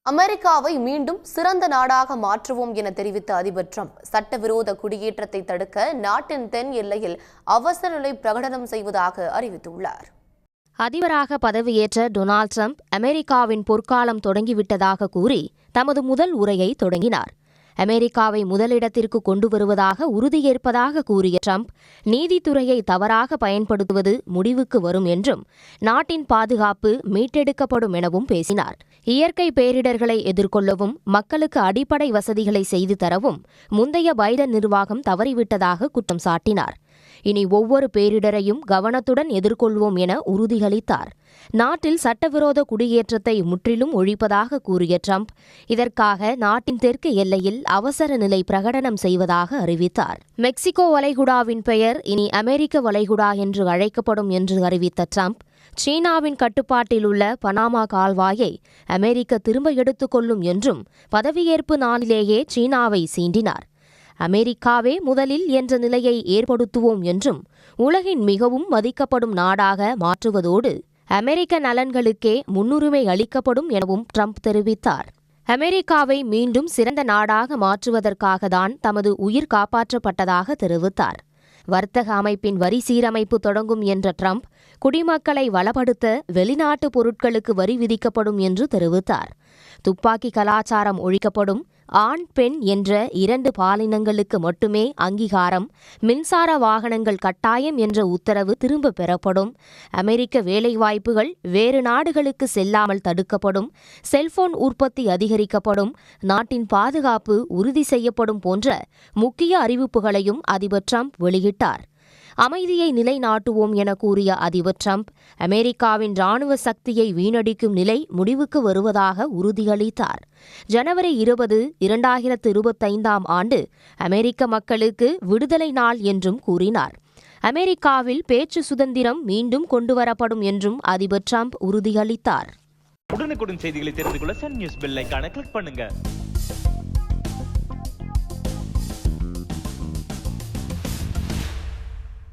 அமெரிக்காவை மீண்டும் சிறந்த நாடாக மாற்றுவோம் என தெரிவித்த அதிபர் டிரம்ப் சட்டவிரோத குடியேற்றத்தை தடுக்க நாட்டின் தென் எல்லையில் அவசர நிலை பிரகடனம் செய்வதாக அறிவித்துள்ளார். அதிபராக பதவியேற்ற டொனால்ட் டிரம்ப் அமெரிக்காவின் பொற்காலம் தொடங்கிவிட்டதாக கூறி தமது முதல் உரையை தொடங்கினார். அமெரிக்காவை முதலிடத்திற்கு கொண்டு வருவதாக உறுதியேற்பதாக கூறிய டிரம்ப், நீதித்துறையை தவறாக பயன்படுத்துவது முடிவுக்கு வரும் என்றும் நாட்டின் பாதுகாப்பு மீட்டெடுக்கப்படும் எனவும் பேசினார். இயற்கை பேரிடர்களை எதிர்கொள்ளவும் மக்களுக்கு அடிப்படை வசதிகளை செய்து தரவும் முந்தைய பைடன் நிர்வாகம் தவறிவிட்டதாக குற்றம் சாட்டினார். இனி ஒவ்வொரு பேரிடரையும் கவனத்துடன் எதிர்கொள்வோம் என உறுதியளித்தார். நாட்டில் சட்டவிரோத குடியேற்றத்தை முற்றிலும் ஒழிப்பதாக கூறிய டிரம்ப், இதற்காக நாட்டின் தெற்கு எல்லையில் அவசர நிலை பிரகடனம் செய்வதாக அறிவித்தார். மெக்சிகோ வளைகுடாவின் பெயர் இனி அமெரிக்க வளைகுடா என்று அழைக்கப்படும் என்று அறிவித்த டிரம்ப், சீனாவின் கட்டுப்பாட்டில் உள்ள பனாமா கால்வாயை அமெரிக்க திரும்ப எடுத்துக்கொள்ளும் என்றும் பதவியேற்பு நாளிலேயே சீனாவை சீண்டினார். அமெரிக்காவே முதலில் என்ற நிலையை ஏற்படுத்துவோம் என்றும் உலகின் மிகவும் மதிக்கப்படும் நாடாக மாற்றுவதோடு அமெரிக்க நலன்களுக்கே முன்னுரிமை அளிக்கப்படும் எனவும் டிரம்ப் தெரிவித்தார். அமெரிக்காவை மீண்டும் சிறந்த நாடாக மாற்றுவதற்காகத்தான் தமது உயிர் காப்பாற்றப்பட்டதாக தெரிவித்தார். வர்த்தக அமைப்பின் வரி சீரமைப்பு தொடங்கும் என்ற டிரம்ப், குடிமக்களை வளப்படுத்த வெளிநாட்டு பொருட்களுக்கு வரி விதிக்கப்படும் என்று தெரிவித்தார். துப்பாக்கி கலாச்சாரம் ஒழிக்கப்படும், ஆண் பெண் என்ற 2 பாலினங்களுக்கு மட்டுமே அங்கீகாரம், மின்சார வாகனங்கள் கட்டாயம் என்ற உத்தரவு திரும்ப பெறப்படும், அமெரிக்க வேலைவாய்ப்புகள் வேறு நாடுகளுக்கு செல்லாமல் தடுக்கப்படும், செல்போன் உற்பத்தி அதிகரிக்கப்படும், நாட்டின் பாதுகாப்பு உறுதி செய்யப்படும் போன்ற முக்கிய அறிவிப்புகளையும் அதிபர் டிரம்ப் வெளியிட்டார். அமைதியை நிலைநாட்டுவோம் என கூறிய அதிபர் டிரம்ப், அமெரிக்காவின் இராணுவ சக்தியை வீணடிக்கும் நிலை முடிவுக்கு வருவதாக உறுதியளித்தார். ஜனவரி 20, 2025 ஆண்டு அமெரிக்க மக்களுக்கு விடுதலை நாள் என்றும் கூறினார். அமெரிக்காவில் பேச்சு சுதந்திரம் மீண்டும் கொண்டுவரப்படும் என்றும் அதிபர் டிரம்ப் உறுதியளித்தார். உடனுக்குடன் செய்திகளை தெரிந்து கொள்ள சன் நியூஸ் பெல் ஐகானை கிளிக் பண்ணுங்க.